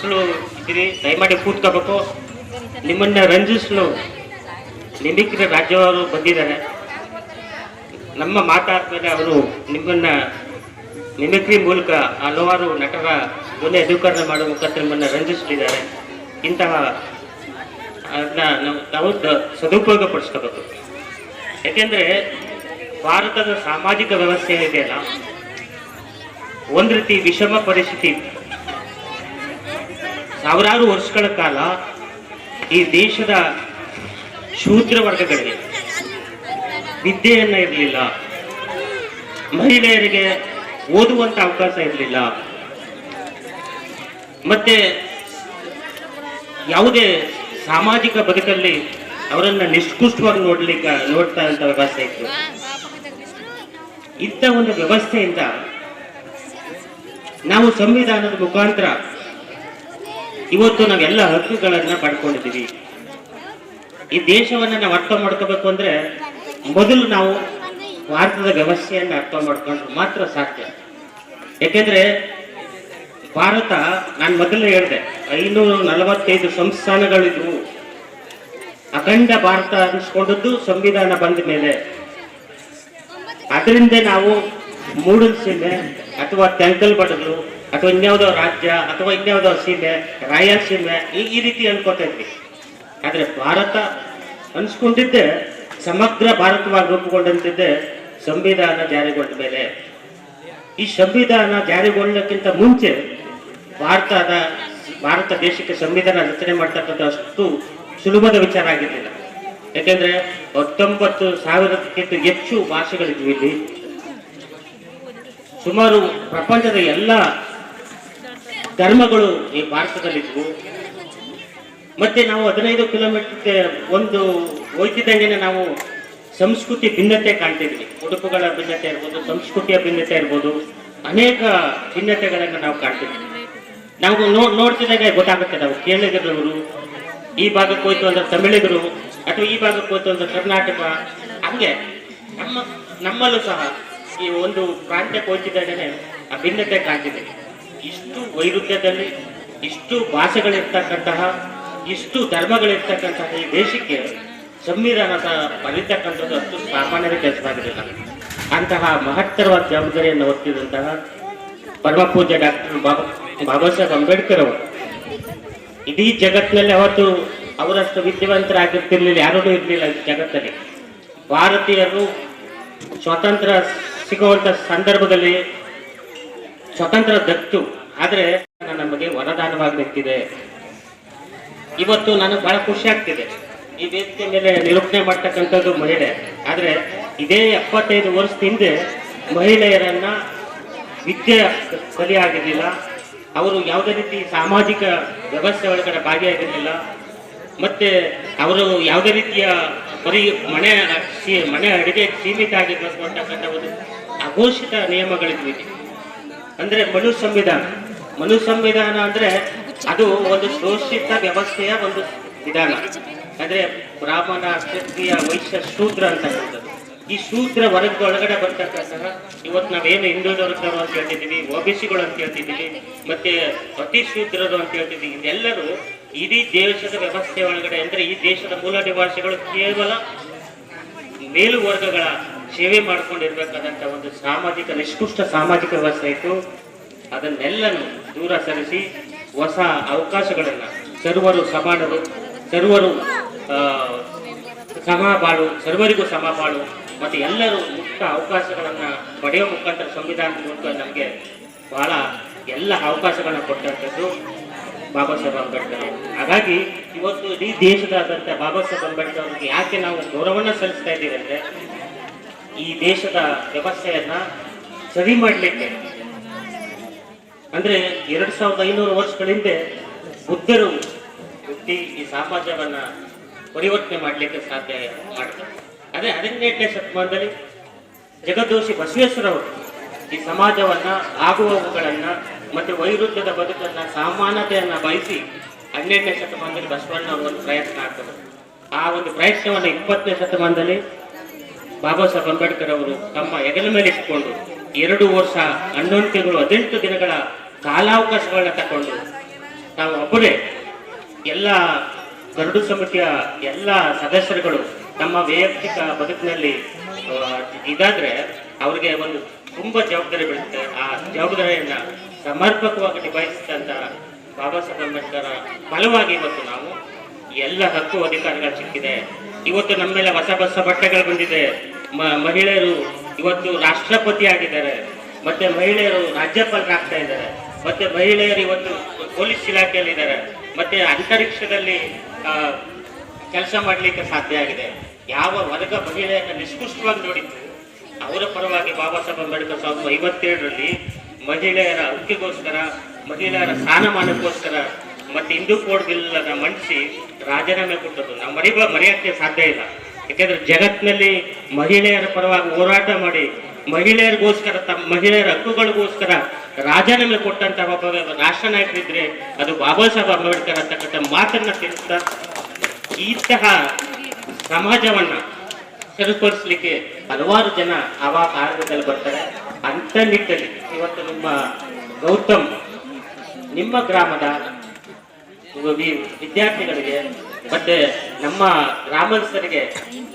ಮಕ್ಕಳು ಇದ್ದೀರಿ, ದಯಮಾಡಿ ಕೂತ್ಕೋಬೇಕು. ನಿಮ್ಮನ್ನ ರಂಜಿಸಲು ನಿಮಿಕ್ರಿ ರಾಜ್ಯವರು ಬಂದಿದ್ದಾರೆ. ನಮ್ಮ ಮಾತಾದ್ಮೇಲೆ ಅವರು ನಿಮ್ಮನ್ನ ಮಿಮಿಕ್ರಿ ಮೂಲಕ ಹಲವಾರು ನಟರ ಧ್ವನಿ ಅನುಕರಣೆ ಮಾಡುವ ಮುಖಾಂತರ ನಿಮ್ಮನ್ನು ರಂಜಿಸಲಿದ್ದಾರೆ. ಇಂತಹ ನಾವು ಸದುಪಯೋಗ ಪಡಿಸ್ಕೋಬೇಕು. ಯಾಕೆಂದ್ರೆ ಭಾರತದ ಸಾಮಾಜಿಕ ವ್ಯವಸ್ಥೆ ಇದೆಯಲ್ಲ, ಒಂದು ರೀತಿ ವಿಷಮ ಪರಿಸ್ಥಿತಿ. ಸಾವಿರಾರು ವರ್ಷಗಳ ಕಾಲ ಈ ದೇಶದ ಶೂದ್ರ ವರ್ಗಗಳಿಗೆ ವಿದ್ಯೆಯನ್ನ ಇರಲಿಲ್ಲ, ಮಹಿಳೆಯರಿಗೆ ಓದುವಂತ ಅವಕಾಶ ಇರಲಿಲ್ಲ, ಮತ್ತೆ ಯಾವುದೇ ಸಾಮಾಜಿಕ ಬದುಕಲ್ಲಿ ಅವರನ್ನ ನಿಷ್ಕೃಷ್ಟವಾಗಿ ನೋಡ್ತಾ ಇದ್ದ ವ್ಯವಸ್ಥೆ ಇತ್ತು. ಇಂಥ ಒಂದು ವ್ಯವಸ್ಥೆಯಿಂದ ನಾವು ಸಂವಿಧಾನದ ಮುಖಾಂತರ ಇವತ್ತು ನಾವೆಲ್ಲ ಹಕ್ಕುಗಳನ್ನ ಪಡ್ಕೊಂಡಿದ್ದೀವಿ. ಈ ದೇಶವನ್ನ ನಾವು ಅರ್ಥ ಮಾಡ್ಕೋಬೇಕು ಅಂದ್ರೆ ಮೊದಲು ನಾವು ಭಾರತದ ವ್ಯವಸ್ಥೆಯನ್ನ ಅರ್ಥ ಮಾಡ್ಕೊಂಡ್ರೆ ಮಾತ್ರ ಸಾಧ್ಯ. ಯಾಕೆಂದ್ರೆ ಭಾರತ, ನಾನು ಮೊದಲೇ ಹೇಳಿದೆ, 545 ಸಂಸ್ಥಾನಗಳಿದ್ವು. ಅಖಂಡ ಭಾರತ ಅನಿಸ್ಕೊಂಡದ್ದು ಸಂವಿಧಾನ ಬಂದ ಮೇಲೆ. ಅದರಿಂದ ನಾವು ಮೂಡಲ್ ಸೀಮೆ ಅಥವಾ ತೆಂಕಲ್ ಬಡಗಲು ಅಥವಾ ಇನ್ಯಾವುದೋ ರಾಜ್ಯ ಅಥವಾ ಇನ್ಯಾವುದೋ ಸೀಮೆ, ರಾಯಲಸೀಮೆ ಈ ರೀತಿ ಅನ್ಕೋತಾ ಇದ್ವಿ. ಆದ್ರೆ ಭಾರತ ಅನ್ಸ್ಕೊಂಡಿದ್ದೆ ಸಮಗ್ರ ಭಾರತವಾಗಿ ರೂಪುಗೊಂಡಂತಿದ್ದೆ ಸಂವಿಧಾನ ಜಾರಿಗೊಂಡ ಮೇಲೆ. ಈ ಸಂವಿಧಾನ ಜಾರಿಗೊಳ್ಳಕ್ಕಿಂತ ಮುಂಚೆ ಭಾರತ ದೇಶಕ್ಕೆ ಸಂವಿಧಾನ ರಚನೆ ಮಾಡ್ತಕ್ಕಂಥ ಅಷ್ಟು ಸುಲಭದ ವಿಚಾರ ಆಗಿರಲಿಲ್ಲ. ಯಾಕೆಂದ್ರೆ 19,000ಕ್ಕಿಂತ ಹೆಚ್ಚು ಭಾಷೆಗಳಿದ್ವು ಇಲ್ಲಿ. ಸುಮಾರು ಪ್ರಪಂಚದ ಎಲ್ಲ ಧರ್ಮಗಳು ಈ ಭಾರತದಲ್ಲಿದ್ವು. ಮತ್ತೆ ನಾವು 15 ಕಿಲೋಮೀಟರ್ಗೆ ಒಂದು ಹೋಯ್ತಿದ್ದಂಗೆ ನಾವು ಸಂಸ್ಕೃತಿ ಭಿನ್ನತೆ ಕಾಣ್ತಿದ್ವಿ. ಉಡುಪುಗಳ ಭಿನ್ನತೆ ಇರ್ಬೋದು, ಸಂಸ್ಕೃತಿಯ ಭಿನ್ನತೆ ಇರ್ಬೋದು, ಅನೇಕ ಭಿನ್ನತೆಗಳನ್ನು ನಾವು ಕಾಣ್ತಿದ್ವಿ. ನಾವು ನೋಡ್ತಿದ್ದಾಗ ಗೊತ್ತಾಗುತ್ತೆ, ನಾವು ಕೇರಳಿಗರವರು ಈ ಭಾಗಕ್ಕೆ ಹೋಯ್ತು ಅಂದ್ರೆ ತಮಿಳಿಗರು, ಅಥವಾ ಈ ಭಾಗಕ್ಕೆ ಹೋಯ್ತು ಅಂದ್ರೆ ಕರ್ನಾಟಕ. ಹಂಗೆ ನಮ್ಮಲ್ಲೂ ಸಹ ಈ ಒಂದು ಪ್ರಾಂತ್ಯಕ್ಕೆ ಹೋಗ್ತಿದ್ದಾಗನೇ ಆ ಭಿನ್ನತೆ ಕಾಣ್ತಿದೆ. ಇಷ್ಟು ವೈರುಧ್ಯದಲ್ಲಿ ಇಷ್ಟು ಭಾಷೆಗಳಿರ್ತಕ್ಕಂತಹ, ಇಷ್ಟು ಧರ್ಮಗಳಿರ್ತಕ್ಕಂತಹ ಈ ದೇಶಕ್ಕೆ ಸಂವಿಧಾನ ಬರೀತಕ್ಕಂಥದ್ದು ಅಷ್ಟು ಸಾಮಾನ್ಯದ ಕೆಲಸವಾಗಿರಲಿಲ್ಲ. ಅಂತಹ ಮಹತ್ತರವಾದ ಜವಾಬ್ದಾರಿಯನ್ನು ಹೊತ್ತಿದಂತಹ ಪರಮ ಪೂಜ್ಯ ಡಾಕ್ಟರ್ ಬಾಬಾ ಸಾಹೇಬ್ ಅಂಬೇಡ್ಕರ್ ಅವರು ಇಡೀ ಜಗತ್ತಿನಲ್ಲಿ ಅವತ್ತು ಅವರಷ್ಟು ವಿದ್ಯಾವಂತರಾಗಿರ್ತಿರ್ಲಿಲ್ಲ, ಯಾರೂ ಇರಲಿಲ್ಲ ಜಗತ್ತಲ್ಲಿ. ಭಾರತೀಯರು ಸ್ವಾತಂತ್ರ್ಯ ಸಿಗುವಂತ ಸಂದರ್ಭದಲ್ಲಿ ಸ್ವತಂತ್ರ ದತ್ತು, ಆದ್ರೆ ನಮಗೆ ವರದಾನವಾಗಿ ನಿಂತಿದೆ. ಇವತ್ತು ನನಗೆ ಬಹಳ ಖುಷಿ ಆಗ್ತಿದೆ, ಈ ವೇದಿಕೆ ಮೇಲೆ ನಿರೂಪಣೆ ಮಾಡ್ತಕ್ಕಂಥದ್ದು ಮಹಿಳೆ. ಆದ್ರೆ ಇದೇ 75 ವರ್ಷದ ಹಿಂದೆ ಮಹಿಳೆಯರನ್ನ ವಿದ್ಯೆ ಕಲಿಯಾಗಿರ್ಲಿಲ್ಲ, ಅವರು ಯಾವುದೇ ರೀತಿ ಸಾಮಾಜಿಕ ವ್ಯವಸ್ಥೆ ಒಳಗಡೆ ಭಾಗಿಯಾಗಿರ್ಲಿಲ್ಲ, ಮತ್ತೆ ಅವರು ಯಾವುದೇ ರೀತಿಯ ಬರೀ ಮನೆ ಅಡಿಗೆ ಸೀಮಿತ ಆಗಿರ್ಬೇಕು ಅಂತಕ್ಕಂಥ ಒಂದು ಅಘೋಷಿತ ನಿಯಮಗಳಿದ್ವಿ. ಅಂದ್ರೆ ಮನು ಸಂವಿಧಾನ ಅಂದ್ರೆ ಅದು ಒಂದು ಶೋಷಿತ ವ್ಯವಸ್ಥೆಯ ಒಂದು ವಿಧಾನ. ಅಂದ್ರೆ ಬ್ರಾಹ್ಮಣ, ಕ್ಷತ್ರಿಯ, ವೈಶ್ಯ, ಶೂದ್ರ ಅಂತಕ್ಕಂಥದ್ದು. ಈ ಶೂದ್ರ ವರ್ಗದ ಒಳಗಡೆ ಬರ್ತಕ್ಕಂತಹ ಇವತ್ತು ನಾವೇನು ಹಿಂದುಳಿದವರು ಅಂತ ಹೇಳ್ತಿದ್ದೀವಿ, OBCಗಳು ಅಂತ ಹೇಳ್ತಿದ್ದೀವಿ, ಮತ್ತೆ ಅತಿ ಶೂದ್ರರು ಅಂತ ಹೇಳ್ತಿದ್ದೀವಿ. ಇದೆಲ್ಲರೂ ಇಡೀ ದೇಶದ ವ್ಯವಸ್ಥೆ ಒಳಗಡೆ, ಅಂದ್ರೆ ಈ ದೇಶದ ಮೂಲ ನಿವಾಸಿಗಳು ಕೇವಲ ಮೇಲುವರ್ಗಗಳ ಸೇವೆ ಮಾಡ್ಕೊಂಡಿರ್ಬೇಕಾದಂತ ಒಂದು ನಿಷ್ಕೃಷ್ಟ ಸಾಮಾಜಿಕ ವ್ಯವಸ್ಥೆ ಇತ್ತು. ಅದನ್ನೆಲ್ಲನೂ ದೂರ ಸರಿಸಿ ಹೊಸ ಅವಕಾಶಗಳನ್ನ, ಸರ್ವರು ಸಮಾನರು, ಸರ್ವರು ಸಮಬಾಳು, ಸರ್ವರಿಗೂ ಸಮಬಾಳು, ಮತ್ತೆ ಎಲ್ಲರೂ ಮುಕ್ತ ಅವಕಾಶಗಳನ್ನ ಪಡೆಯುವ ಮುಖಾಂತರ ಸಂವಿಧಾನದ ಮೂಲಕ ನಮಗೆ ಬಹಳ ಎಲ್ಲ ಅವಕಾಶಗಳನ್ನ ಕೊಟ್ಟಂಥದ್ದು ಬಾಬಾ ಸಾಹೇಬ್ ಅಂಬೇಡ್ಕರ್ ಅವರು. ಹಾಗಾಗಿ ಇವತ್ತು ಇಡೀ ದೇಶದಾದ್ಯಂತ ಬಾಬಾ ಸಾಹೇಬ್ ಅಂಬೇಡ್ಕರ್ ಅವರಿಗೆ ಯಾಕೆ ನಾವು ಗೌರವವನ್ನು ಸಲ್ಲಿಸ್ತಾ ಇದ್ದೀವಿ ಅಂದ್ರೆ, ಈ ದೇಶದ ವ್ಯವಸ್ಥೆಯನ್ನ ಸರಿ ಮಾಡಲಿಕ್ಕೆ, ಅಂದ್ರೆ 2500 ವರ್ಷಗಳ ಹಿಂದೆ ಬುದ್ಧರು ಹುಟ್ಟಿ ಈ ಸಮಾಜವನ್ನ ಪರಿವರ್ತನೆ ಮಾಡಲಿಕ್ಕೆ ಸಾಧ್ಯ ಮಾಡ್ತಾರೆ. ಅದೇ 18ನೇ ಶತಮಾನದಲ್ಲಿ ಜಗದೋಷಿ ಬಸವೇಶ್ವರವರು ಈ ಸಮಾಜವನ್ನ, ಆಗುವವುಗಳನ್ನ ಮತ್ತೆ ವೈರುಧ್ಯದ ಬದುಕನ್ನ, ಸಮಾನತೆಯನ್ನ ಬಯಸಿ 18ನೇ ಶತಮಾನದಲ್ಲಿ ಬಸವಣ್ಣ ಅವರು ಒಂದು ಪ್ರಯತ್ನ ಆಗ್ತದೆ. ಆ ಒಂದು ಪ್ರಯತ್ನವನ್ನು 20ನೇ ಶತಮಾನದಲ್ಲಿ ಬಾಬಾ ಸಾಹೇಬ್ ಅಂಬೇಡ್ಕರ್ ಅವರು ತಮ್ಮ ಹೆಗಲ ಮೇಲೆ ಇಟ್ಕೊಂಡು 2 ವರ್ಷ 11 ತಿಂಗಳು 18 ದಿನಗಳ ಕಾಲಾವಕಾಶಗಳನ್ನ ತಕೊಂಡು ನಾವು ಒಬ್ಬರೇ ಎಲ್ಲ ಗರುಡು ಸಮಿತಿಯ ಎಲ್ಲ ಸದಸ್ಯರುಗಳು ನಮ್ಮ ವೈಯಕ್ತಿಕ ಬದುಕಿನಲ್ಲಿ ಇದಾದ್ರೆ ಅವ್ರಿಗೆ ಒಂದು ತುಂಬಾ ಜವಾಬ್ದಾರಿ ಬೀಳುತ್ತೆ. ಆ ಜವಾಬ್ದಾರಿಯನ್ನ ಸಮರ್ಪಕವಾಗಿ ನಿಭಾಯಿಸಿದಂತ ಬಾಬಾ ಸಾಹೇಬ್ ಅಂಬೇಡ್ಕರ್ ಫಲವಾಗಿ ಇವತ್ತು ನಾವು ಎಲ್ಲ ಹಕ್ಕು ಅಧಿಕಾರಗಳು ಸಿಕ್ಕಿದೆ. ಇವತ್ತು ನಮ್ಮ ಮೇಲೆ ಹೊಸ ಬಟ್ಟೆಗಳು ಬಂದಿದೆ. ಮಹಿಳೆಯರು ಇವತ್ತು ರಾಷ್ಟ್ರಪತಿ ಆಗಿದ್ದಾರೆ, ಮತ್ತೆ ಮಹಿಳೆಯರು ರಾಜ್ಯಪಾಲರಾಗ್ತಾ ಇದ್ದಾರೆ, ಮತ್ತೆ ಮಹಿಳೆಯರು ಇವತ್ತು ಪೊಲೀಸ್ ಇಲಾಖೆಯಲ್ಲಿ ಇದ್ದಾರೆ, ಮತ್ತೆ ಅಂತರಿಕ್ಷದಲ್ಲಿ ಕೆಲಸ ಮಾಡಲಿಕ್ಕೆ ಸಾಧ್ಯ ಆಗಿದೆ. ಯಾವ ವರ್ಗ ಮಹಿಳೆಯನ್ನ ನಿಷ್ಕೃಷ್ಟವಾಗಿ ನೋಡಿದ್ದು ಅವರ ಪರವಾಗಿ ಬಾಬಾ ಸಾಹೇಬ್ ಅಂಬೇಡ್ಕರ್ 1957ರಲ್ಲಿ ಮಹಿಳೆಯರ ಹಕ್ಕಿಗೋಸ್ಕರ, ಮಹಿಳೆಯರ ಸ್ಥಾನಮಾನಕ್ಕೋಸ್ಕರ ಮತ್ತೆ ಹಿಂದೂ ಕೋಡ್ ಬಿಲ್ ಅನ್ನ ಮಂಡಿಸಿ ರಾಜೀನಾಮೆ ಕೊಟ್ಟದ್ದು ನಾವು ಮರೆಯಕ್ಕೆ ಸಾಧ್ಯ ಇಲ್ಲ. ಯಾಕೆಂದ್ರೆ ಜಗತ್ತಿನಲ್ಲಿ ಮಹಿಳೆಯರ ಪರವಾಗಿ ಹೋರಾಟ ಮಾಡಿ ಮಹಿಳೆಯರಿಗೋಸ್ಕರ ಮಹಿಳೆಯರ ಹಕ್ಕುಗಳಿಗೋಸ್ಕರ ರಾಜೀನಾಮೆ ಕೊಟ್ಟಂತಹ ಒಬ್ಬ ರಾಷ್ಟ್ರ ನಾಯಕರಿದ್ರೆ ಅದು ಬಾಬಾ ಸಾಹೇಬ್ ಅಂಬೇಡ್ಕರ್ ಅಂತಕ್ಕಂಥ ಮಾತನ್ನ ತಿಳಿಸ್ತಾ ಇಂತಹ ಸಮಾಜವನ್ನ ಸರಿಪಡಿಸ್ಲಿಕ್ಕೆ ಹಲವಾರು ಜನ ಆವಾಗ ಕಾರ್ಯದಲ್ಲಿ ಬರ್ತಾರೆ. ಅಂತ ನಿಟ್ಟಲ್ಲಿ ಇವತ್ತು ನಿಮ್ಮ ಗೌತಮ್ ನಿಮ್ಮ ಗ್ರಾಮದ ವಿದ್ಯಾರ್ಥಿಗಳಿಗೆ ಮತ್ತೆ ನಮ್ಮ ಗ್ರಾಮಸ್ಥರಿಗೆ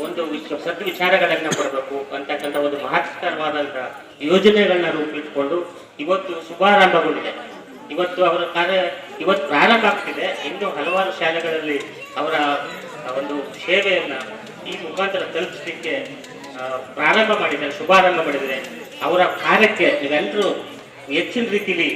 ಒಂದು ಸದ್ವಿಚಾರಗಳನ್ನ ಕೊಡಬೇಕು ಅಂತಕ್ಕಂಥ ಒಂದು ಮಹತ್ತರವಾದಂತಹ ಯೋಜನೆಗಳನ್ನ ರೂಪಿಸಿಕೊಂಡು ಇವತ್ತು ಶುಭಾರಂಭಗೊಂಡಿದೆ. ಇವತ್ತು ಅವರ ಕಾರ್ಯ ಇವತ್ತು ಪ್ರಾರಂಭ ಆಗ್ತಿದೆ. ಇನ್ನು ಹಲವಾರು ಶಾಲೆಗಳಲ್ಲಿ ಅವರ ಒಂದು ಸೇವೆಯನ್ನ ಈ ಮುಖಾಂತರ ತಲುಪಿಸಲಿಕ್ಕೆ ಪ್ರಾರಂಭ ಮಾಡಿದ್ದಾರೆ, ಶುಭಾರಂಭ ಮಾಡಿದರೆ ಅವರ ಕಾರ್ಯಕ್ಕೆ ನೀವೆಲ್ಲರೂ ಹೆಚ್ಚಿನ ರೀತಿಯಲ್ಲಿ